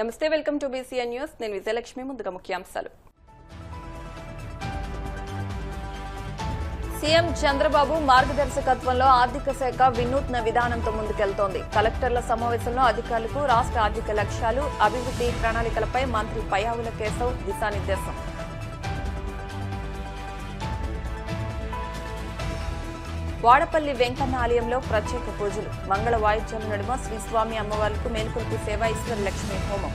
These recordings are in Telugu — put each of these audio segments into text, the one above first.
నమస్తే, వెల్కమ్ టు BCN న్యూస్. నేను విజయలక్ష్మి. ముందుగా ముఖ్యాంశాలు. సీఎం చంద్రబాబు మార్గదర్శకత్వంలో ఆర్థిక శాఖ వినూత్న విధానంతో ముందుకెళ్తోంది. కలెక్టర్ల సమావేశంలో అధికారులకు రాష్ట్ర ఆర్థిక లక్ష్యాలు, అభివృద్ధి ప్రణాళికలపై మంత్రి పయ్యావుల కేశవ్ దిశానిర్దేశం. వాడపల్లి వెంకన్న ఆలయంలో ప్రత్యేక పూజలు, మంగళ వాయిద్యాల నడుమ శ్రీస్వామి అమ్మవార్లకు మేల్కొల్పి సేవ, ఈశ్వర లక్ష్మీ హోమం.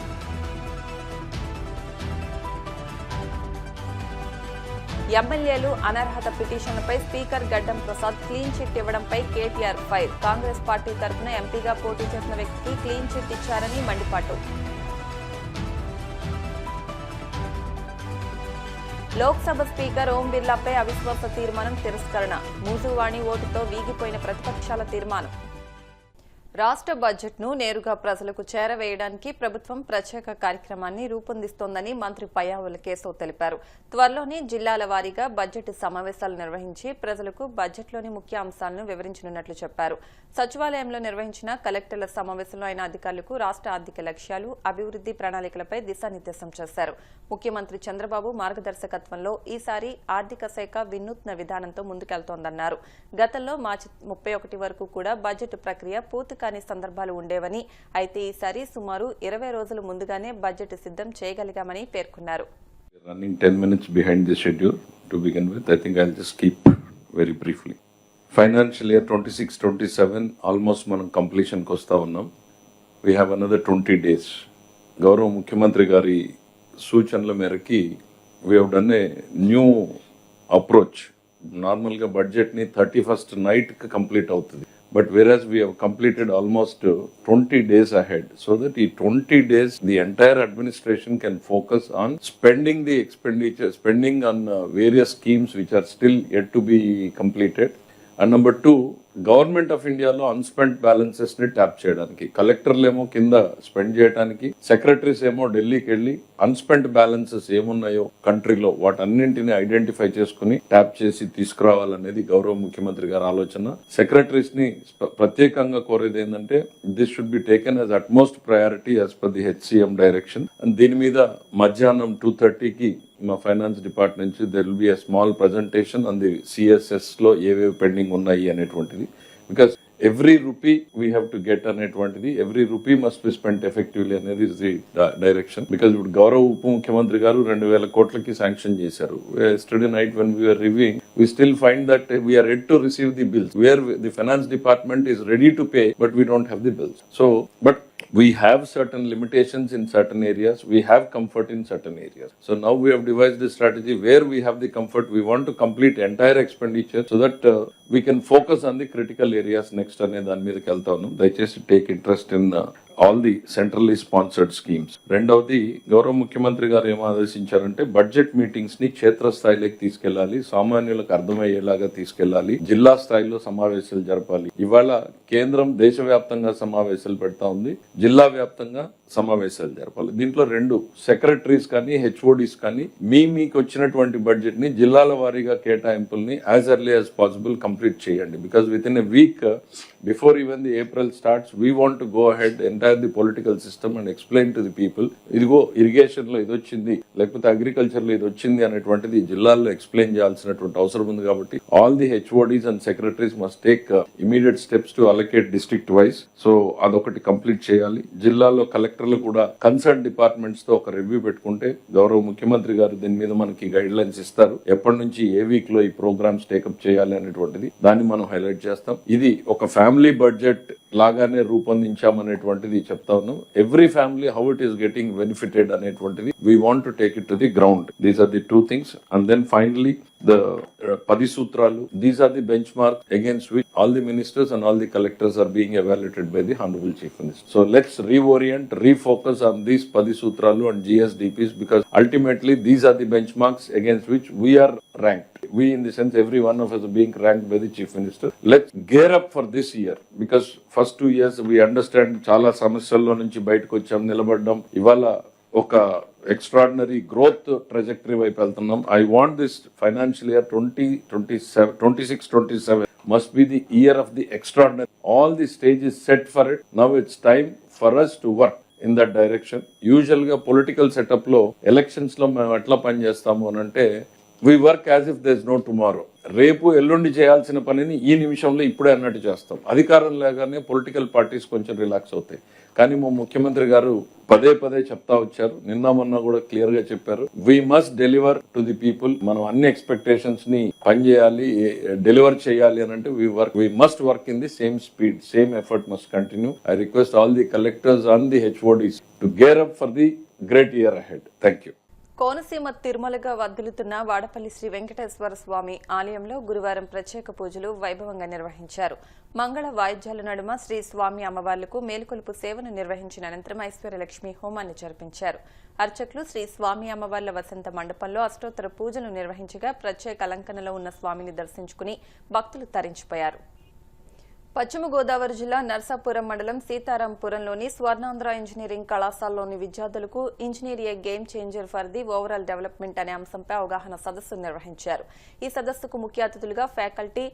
ఎమ్మెల్యేలు అనర్హత పిటిషన్లపై speaker Gaddam Prasad clean chit ఇవ్వడంపై కేటీఆర్ ఫైర్. కాంగ్రెస్ పార్టీ తరఫున ఎంపీగా పోటీ చేసిన వ్యక్తికి క్లీన్ చిట్ ఇచ్చారని మండిపాటు. లోక్సభ స్పీకర్ ఓం బిర్లాపై అవిశ్వాస తీర్మానం తిరస్కరణ. మూజువాణి ఓటుతో వీగిపోయిన ప్రతిపక్షాల తీర్మానం. రాష్ట్ర బడ్జెట్ను నేరుగా ప్రజలకు చేరవేయడానికి ప్రభుత్వం ప్రత్యేక కార్యక్రమాన్ని రూపొందిస్తోందని మంత్రి పయ్యావుల కేశవ్ తెలిపారు. త్వరలోనే జిల్లాల వారీగా బడ్జెట్ సమావేశాలు నిర్వహించి ప్రజలకు బడ్జెట్లోని ముఖ్య అంశాలను వివరించనున్నట్లు చెప్పారు. సచివాలయంలో నిర్వహించిన కలెక్టర్ల సమావేశంలో ఆయన అధికారులకు రాష్ట్ర ఆర్థిక లక్ష్యాలు, అభివృద్ధి ప్రణాళికలపై దిశానిర్దేశం చేశారు. ముఖ్యమంత్రి చంద్రబాబు మార్గదర్శకత్వంలో ఈసారి ఆర్థిక శాఖ వినూత్న విధానంతో ముందుకెళ్తోందన్నారు. గతంలో మార్చి 31 వరకు కూడా బడ్జెట్ ప్రక్రియ పూర్తి కాని సందర్భాలు ఉండేవని, అయితే ఈసారి సుమారు 20 రోజుల ముందుగానే బడ్జెట్ సిద్ధం చేయగలిగామని పేర్కొన్నారు. Running 10 minutes behind the schedule to begin with. I think I'll just keep very briefly. Financial year 26-27 almost మనం completion కి వస్తా ఉన్నాం. We have another 20 days. గౌరవ ముఖ్యమంత్రి గారి సూచనల మేరకి we have done a new approach. నార్మల్గా బడ్జెట్ని 31st నైట్కి కంప్లీట్ అవుతుంది. But whereas we have completed almost 20 days ahead, so that in 20 days the entire administration can focus on spending the expenditure, spending on various schemes which are still yet to be completed. And number two, government of ఇండియాలో అన్స్పెంట్ బ్యాలెన్సెస్ ని ట్యాప్ చేయడానికి, కలెక్టర్లు ఏమో కింద స్పెండ్ చేయడానికి, సెక్రటరీస్ ఏమో ఢిల్లీకి వెళ్ళి అన్స్పెంట్ బ్యాలెన్సెస్ ఏమున్నాయో కంట్రీలో వాటన్నింటిని ఐడెంటిఫై చేసుకుని ట్యాప్ చేసి తీసుకురావాలనేది గౌరవ ముఖ్యమంత్రి గారి ఆలోచన. సెక్రటరీస్ ని ప్రత్యేకంగా కోరేది ఏంటంటే this should be taken as utmost priority as per the HCM direction. And దీని మీద మధ్యాహ్నం 2:30కి మా ఫైనాన్స్ డిపార్ట్మెంట్ నుంచి there will be a small presentation on the CSS లో ఏవేవి పెండింగ్ ఉన్నాయి అనేటువంటిది. Because every rupee we have to get అనేటువంటిది, every rupee must be spent effectively అనేది is the direction. Because ఇప్పుడు గౌరవ ఉప ముఖ్యమంత్రి గారు 2,000 కోట్లకి శాంక్షన్ చేశారు. Yesterday night when we were reviewing, we still find that we are yet to receive the bills, where the finance department is ready to pay, but we don't have the bills. So, but we have certain limitations in certain areas, we have comfort in certain areas. So now we have devised a strategy where we have the comfort, we want to complete entire expenditure so that we can focus on the critical areas next ane dani meedaki velta unnam. Dayachesi take interest in all the centrally sponsored schemes. రెండవది గౌరవ ముఖ్యమంత్రి గారు ఏం ఆదేశించారంటే బడ్జెట్ మీటింగ్స్ ని క్షేత్ర స్థాయిలోకి తీసుకెళ్లాలి, సామాన్యులకు అర్థమయ్యేలాగా తీసుకెళ్లాలి, జిల్లా స్థాయిలో సమావేశాలు జరపాలి. ఇవాళ కేంద్రం దేశవ్యాప్తంగా సమావేశాలు పెడతా ఉంది, జిల్లా వ్యాప్తంగా సమావేశాలు జరపాలి. దీంట్లో 2 సెక్రటరీస్ కానీ HODs కానీ మీకు వచ్చినటువంటి బడ్జెట్ ని జిల్లాల వారీగా కేటాయింపుల్ని as early as possible complete చేయండి. Because within a week before even the April starts we want to go ahead entire the political system and explain to the people, ఇదిగో ఇరిగేషన్ లో ఇది వచ్చింది, లేకపోతే అగ్రికల్చర్ లో ఇది వచ్చింది అనేటువంటిది జిల్లాల్లో ఎక్స్ప్లెయిన్ చేయాల్సినటువంటి అవసరం ఉంది. కాబట్టి all the HODs and secretaries must take immediate steps to allocate district wise. So అదొకటి కంప్లీట్ చేయాలి. జిల్లాలో కలెక్టర్లు కూడా కన్సర్న్ డిపార్ట్మెంట్స్ తో ఒక రివ్యూ పెట్టుకుంటే గౌరవ ముఖ్యమంత్రి గారు దీని మీద మనకి గైడ్ లైన్స్ ఇస్తారు. ఎప్పటి నుంచి ఏ వీక్ లో ఈ ప్రోగ్రామ్స్ టేకప్ చేయాలి అనేటువంటిది దాన్ని మనం హైలైట్ చేస్తాం. ఇది ఒక ఫ్యామిలీ బడ్జెట్ లాగానే రూపొందించామనేటువంటిది చెప్తా ఉన్నాం. Every family how it is getting benefited అనేటువంటిది we want to take it to the ground. These are the 2 things. And then finally the 10 సూత్రాలు, these are the benchmark against which all the ministers and all the collectors are being evaluated by the Honorable Chief Minister. So let's reorient, refocus on these 10 సూత్రాలు and GSDPs, because ultimately these are the benchmarks against which we are ranked. We, in the sense, every one of us are being ranked by the Chief Minister. Let's gear up for this year, because first 2 years we understand చాలా సమస్యల్లో నుంచి బయటకు వచ్చాం, నిలబడ్డాం. ఇవాళ ఒక ఎక్స్ట్రాడినరీ గ్రోత్ ట్రెజెక్టరీ వైపు వెళ్తున్నాం. I want this financial year 26-27 must be the year of the extraordinary. All the stage is set for it. Now it's time for us to work. In that direction. Usual గా పొలిటికల్ సెటప్ లో ఎలక్షన్స్ లో మేము ఎట్లా పని చేస్తాము అని అంటే we work as if there is no tomorrow. రేపు ఎల్లుండి చేయాల్సిన పనిని ఈ నిమిషంలో ఇప్పుడే అన్నట్టు చేస్తాం. అధికారం లేగానే పొలిటికల్ పార్టీస్ కొంచెం రిలాక్స్ అవుతాయి. కానీ మా ముఖ్యమంత్రి గారు పదే పదే చెప్తా వచ్చారు, నిన్న మొన్న కూడా క్లియర్ గా చెప్పారు, we must deliver to the people. మనం అన్ని ఎక్స్పెక్టేషన్స్ ని పని చేయాలి, డెలివర్ చేయాలి అని అంటే we must work in the same speed, same effort must continue. I request all the collectors and the HODs to gear up for the great year ahead. Thank you. Konaseema తిరుమలగా వర్ధిల్లుతున్న వాడపల్లి శ్రీ వెంకటేశ్వర స్వామి ఆలయంలో గురువారం ప్రత్యేక పూజలు వైభవంగా నిర్వహించారు. మంగళ వాయిద్యాల నడుమ శ్రీ స్వామి అమ్మవార్లకు మేలుకొలుపు సేవను నిర్వహించిన అనంతరం ఐశ్వర్యలక్ష్మి హోమాన్ని జరిపించారు. అర్చకులు శ్రీ స్వామి అమ్మవార్ల వసంత మండపంలో అష్టోత్తర పూజలు నిర్వహించగా ప్రత్యేక అలంకరణలో ఉన్న స్వామిని దర్శించుకుని భక్తులు తరించిపోయారు. పశ్చిమ గోదావరి జిల్లా నర్సాపురం మండలం సీతారాంపురంలోని స్వర్ణాంధ్ర ఇంజనీరింగ్ కళాశాలలోని విద్యార్థులకు engineer A game changer for the overall development అనే అంశంపై అవగాహన సదస్సు నిర్వహించారు. ఈ సదస్సుకు ముఖ్య అతిథులుగా ఫ్యాకల్టీ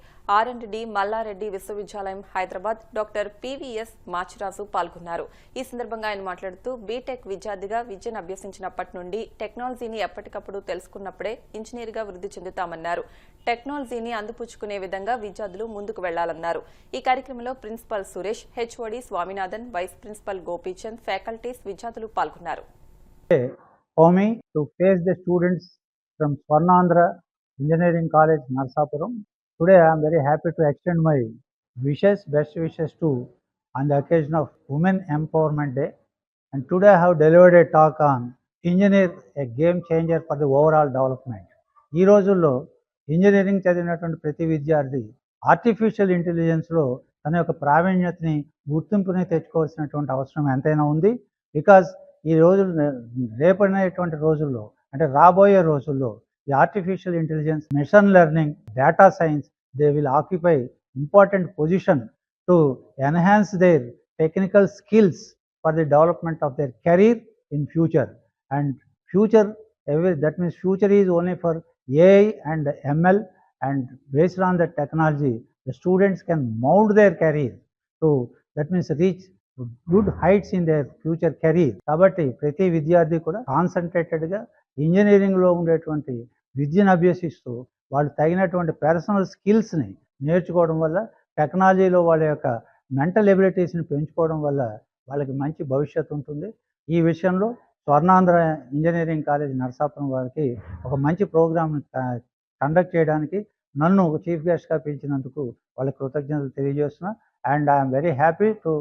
R&D మల్లారెడ్డి విశ్వవిద్యాలయం హైదరాబాద్ డాక్టర్ PVS మాచిరాజు పాల్గొన్నారు. ఈ సందర్భంగా ఆయన మాట్లాడుతూ బీటెక్ విద్యార్థిగా విద్యను అభ్యసించినప్పటి నుండి టెక్నాలజీని ఎప్పటికప్పుడు తెలుసుకున్నప్పుడే ఇంజనీర్గా వృద్ధి చెందుతామన్నారు. టెక్నాలజీని అందిపుచ్చుకునే విధంగా విద్యార్థులు ముందుకు వెళ్లాలన్నారు. ఈ కార్యక్రమంలో principal Suresh, HOD Swaminathan, vice principal Gopichand, faculties, విద్యార్థులు పాల్గొన్నారు. For me to face the students from Swarnandhra Engineering College, Narsapuram, today I am very happy to extend my best wishes to on the occasion of Women Empowerment Day. And today I have delivered a talk on Engineer, a game changer for the overall development. ఈ రోజుల్లో ఇంజనీరింగ్ చదివినటువంటి ప్రతి విద్యార్థి ఆర్టిఫిషియల్ ఇంటెలిజెన్స్లో తన యొక్క ప్రావీణ్యతని గుర్తింపుని తెచ్చుకోవాల్సినటువంటి అవసరం ఎంతైనా ఉంది. బికాజ్ ఈ రోజులు రేపనేటువంటి రోజుల్లో అంటే రాబోయే రోజుల్లో ఈ artificial intelligence, machine learning, data science they will occupy important position to enhance their technical skills for the development of their career in future. And future that means future is only for AI and ML, and based on the technology the students can mold their career to, that means reach good heights in their future career. కాబట్టి ప్రతి విద్యార్థి కూడా కాన్సన్ట్రేటెడ్గా ఇంజనీరింగ్లో ఉండేటువంటి విద్యను అభ్యసిస్తూ వాళ్ళు తగినటువంటి పర్సనల్ స్కిల్స్ని నేర్చుకోవడం వల్ల, టెక్నాలజీలో వాళ్ళ యొక్క మెంటల్ ఎబిలిటీస్ని పెంచుకోవడం వల్ల వాళ్ళకి మంచి భవిష్యత్తు ఉంటుంది. ఈ విషయంలో స్వర్ణాంధ్ర ఇంజనీరింగ్ కాలేజ్ నర్సాపురం వారికి ఒక మంచి ప్రోగ్రామ్ కండక్ట్ చేయడానికి నన్ను చీఫ్ గెస్ట్గా పిలిచినందుకు వాళ్ళకి కృతజ్ఞతలు తెలియజేస్తున్నా. And I'm very happy to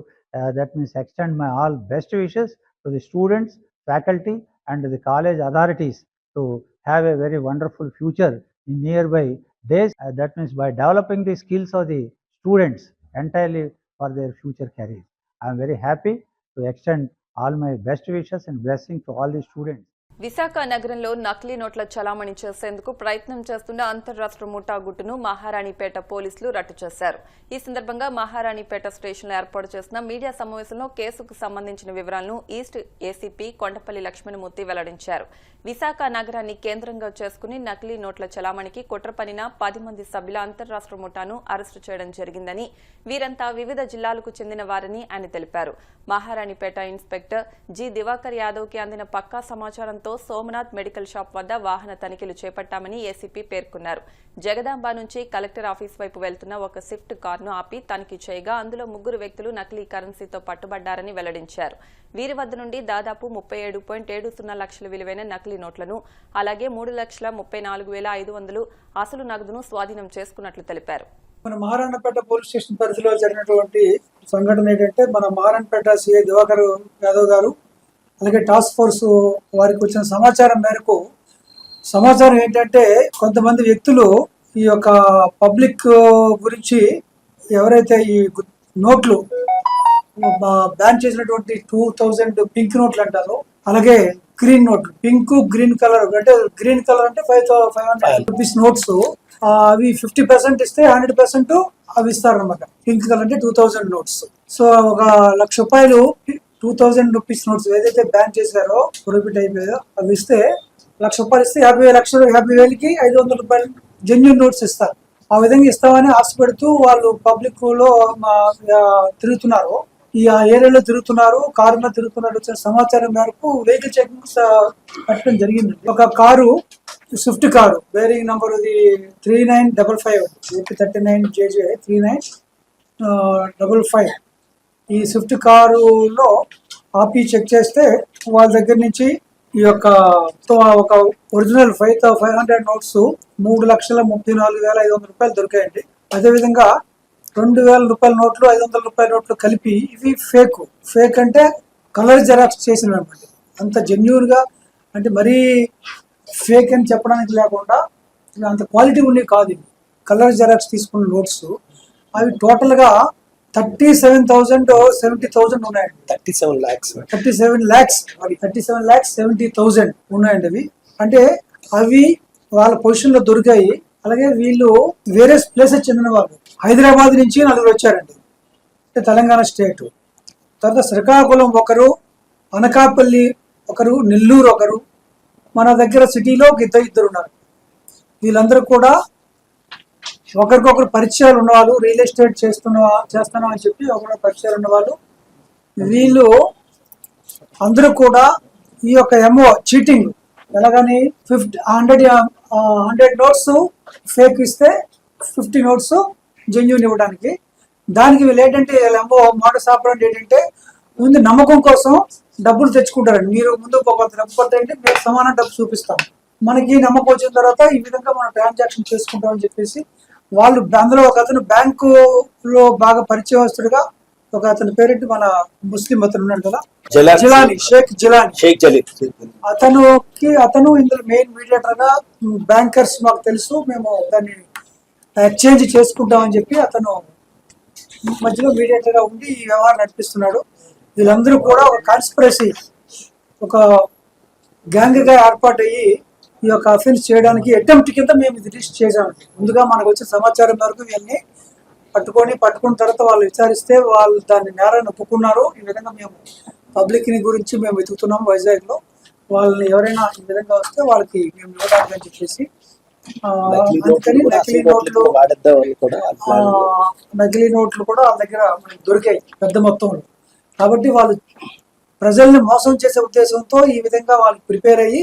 that means extend my all best wishes to the students, faculty and the college authorities to have a very wonderful future in nearby days. That means by developing the skills of the students entirely for their future career. I am very happy to extend all my best wishes and blessings to all the students. Visakha నగరంలో నకిలీ నోట్ల చలామణి చేసేందుకు ప్రయత్నం చేస్తున్న అంతర్రాష్ట్ర ముఠా గుట్టును మహారాణిపేట పోలీసులు రట్టు చేశారు. ఈ సందర్భంగా మహారాణిపేట స్టేషన్లో ఏర్పాటు చేసిన మీడియా సమావేశంలో కేసుకు సంబంధించిన వివరాలను ఈస్ట్ ఏసీపీ కొండపల్లి లక్ష్మణమూర్తి వెల్లడించారు. విశాఖ నగరాన్ని కేంద్రంగా చేసుకుని నకిలీ నోట్ల చలామణికి కుట్ర పన్నిన 10 మంది సభ్యుల అంతర్రాష్ట్ర ముఠాను అరెస్టు చేయడం జరిగిందని, వీరంతా వివిధ జిల్లాలకు చెందిన వారని ఆయన తెలిపారు. మహారాణిపేట ఇన్స్పెక్టర్ జి దివాకర్ యాదవ్కి అందిన పక్కా సమాచారంతో సోమనాథ్ మెడికల్ షాప్ వద్ద వాహన తనిఖీలు చేపట్టామని ఏసీపీ పేర్కొన్నారు. జగదాంబ నుంచి కలెక్టర్ ఆఫీస్ వైపు వెళ్తున్న ఒక స్విఫ్ట్ కారును ఆపి తనిఖీ చేయగా అందులో 3 వ్యక్తులు నకిలీ కరెన్సీతో పట్టుబడ్డారని వెల్లడించారు. వీరి వద్ద నుండి దాదాపు 37.70 లక్షల విలువైన నకిలీ నోట్లను, అలాగే 3,34,500 అసలు నగదును స్వాధీనం చేసుకున్నట్లు తెలిపారు. మన మహారాణపేట పోలీస్ స్టేషన్ పరిధిలో జరిగినటువంటి సంఘటన ఏంటంటే, మన మహారాణపేట సిఐ దివాకర్ యాదవ్ గారు అలాగే టాస్క్ ఫోర్స్ వారికి వచ్చిన సమాచారం మేరకు, సమాచారం ఏంటంటే కొంతమంది వ్యక్తులు ఈ యొక్క పబ్లిక్ గురించి ఎవరైతే ఈ నోట్లు బ్యాన్ చేసినటువంటి 2000 పింక్ నోట్లు అంటారో, అలాగే గ్రీన్ నోట్లు, పింక్ గ్రీన్ కలర్ అంటే గ్రీన్ కలర్ అంటే 500 రూపీస్ నోట్స్, అవి 50% ఇస్తే 100% అవి ఇస్తారనమాట. పింక్ కలర్ అంటే 2000 నోట్స్. సో ఒక ₹1,00,000 2000 రూపీస్ నోట్స్ ఏదైతే బ్యాన్ చేశారో, ప్రొహిబిట్ అయిపోయాయో, అవి ఇస్తే ₹1,00,000 ఇస్తే 50,000కి 500 రూపాయలు జెన్యూన్ నోట్స్ ఇస్తారు. ఆ విధంగా ఇస్తామని ఆశ పెడుతూ వాళ్ళు పబ్లిక్ లో తిరుగుతున్నారు. ఈ ఆ ఏరియాలో తిరుగుతున్నారు, కారులో తిరుగుతున్నారు వచ్చిన సమాచారం మేరకు వెహికల్ చెకింగ్ పెట్టడం జరిగింది. ఒక car Swift car bearing number ఇది 3955 39JJ 3955. ఈ స్విఫ్ట్ కారులో ఆపి చెక్ చేస్తే వాళ్ళ దగ్గర నుంచి ఈ యొక్క ఒక ఒరిజినల్ 500 నోట్స్ 3,34,500 రూపాయలు దొరికాయండి. అదేవిధంగా 2,000 రూపాయల నోట్లు 500 రూపాయల నోట్లు కలిపి ఇవి ఫేక్ అంటే కలర్ జెరాక్స్ చేసినవి అనమాట. అంత జెన్యూన్ గా అంటే మరీ ఫేక్ అని చెప్పడానికి లేకుండా అంత క్వాలిటీ ఉండేవి కాదు. కలర్ జెరాక్స్ తీసుకున్న నోట్స్ అవి టోటల్ గా 37,000 ఉన్నాయండి. 37 lakhs 37,70,000 ఉన్నాయండి అవి. అంటే అవి వాళ్ళ పొజిషన్ లో దొరికాయి. అలాగే వీళ్ళు వేరే ప్లేసెస్ చెందిన వాళ్ళు, హైదరాబాద్ నుంచి 4 వచ్చారండి, అంటే తెలంగాణ స్టేట్. తర్వాత శ్రీకాకుళం ఒకరు, అనకాపల్లి ఒకరు, నెల్లూరు ఒకరు, మన దగ్గర సిటీలో ఇద్దరు ఉన్నారు. వీళ్ళందరూ కూడా ఒకరికొకరు పరిచయాలు ఉన్నవాళ్ళు, రియల్ ఎస్టేట్ చేస్తున్నాం అని చెప్పి ఒకరు పరిచయాలు ఉన్నవాళ్ళు. వీళ్ళు అందరూ కూడా ఈ యొక్క చీటింగ్ ఎలాగని 100 నోట్స్ ఫేక్ ఇస్తే 50 నోట్స్ జెన్యూన్ ఇవ్వడానికి. దానికి వీళ్ళు ఏంటంటే మోడస్ ఆపరెండి ఏంటంటే ముందు నమ్మకం కోసం డబ్బులు తెచ్చుకుంటారండి. మీరు ముందు ఒక డబ్బు కొట్టండి, మేము సమాన డబ్బు చూపిస్తాం, మనకి నమ్మకం వచ్చిన తర్వాత ఈ విధంగా మనం ట్రాన్సాక్షన్ చేసుకుంటామని చెప్పేసి వాళ్ళు. అందులో ఒక అతను బ్యాంకులో బాగా పరిచయస్తుడుగా ఒక అతని పేరెంట్ మన ముస్లిం అతను ఉన్నాడు కదా, షేక్ జిలానీ. అతను ఇందులో మెయిన్ మీడియేటర్ గా, బ్యాంకర్స్ మాకు తెలుసు, మేము దాన్ని ఎక్స్చేంజ్ చేసుకుంటామని చెప్పి అతను మధ్యలో మీడియేటర్ గా ఉండి ఈ వ్యవహారం నడిపిస్తున్నాడు. వీళ్ళందరూ కూడా ఒక కాన్స్పిరసీ, ఒక గ్యాంగ్ గా ఏర్పాటయ్యి ఈ యొక్క అఫెన్స్ చేయడానికి అటెంప్ట్ కింద మేము ఇది రిజిస్టర్ చేసామండి. ముందుగా మనకు వచ్చిన సమాచారం మేరకు ఇవన్నీ పట్టుకున్న తర్వాత వాళ్ళు విచారిస్తే వాళ్ళు దాన్ని నేరాన్ని ఒప్పుకున్నారు. ఈ విధంగా మేము పబ్లిక్ ని గురించి మేము వెతుకుతున్నాం వైజాగ్ లో. వాళ్ళని ఎవరైనా ఈ విధంగా వస్తే వాళ్ళకి మేము ఇవ్వడానికి అని చెప్పేసి అందుకని నకిలీ నోట్లు కూడా వాళ్ళ దగ్గర మనకి దొరికాయి పెద్ద మొత్తంలో. కాబట్టి వాళ్ళు ప్రజల్ని మోసం చేసే ఉద్దేశంతో ఈ విధంగా వాళ్ళు ప్రిపేర్ అయ్యి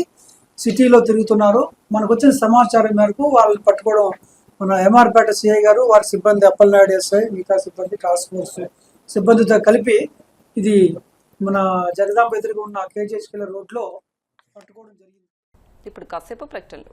సిటీలో తిరుగుతున్నారు. మనకు వచ్చిన సమాచారం మేరకు వాళ్ళని పట్టుకోవడం మన ఎంఆర్పేట సిఐ గారు, వారి సిబ్బంది, అప్పలనాయుడు ఎస్ఐ, మిగతా సిబ్బంది, టాస్క్ ఫోర్స్ సిబ్బందితో కలిపి ఇది మన జగదాంబ ఎదురుగా ఉన్న కేజీహెచ్కెళ్ళ రోడ్లో పట్టుకోవడం జరిగింది. ఇప్పుడు కాసేపు ప్రకటనలు.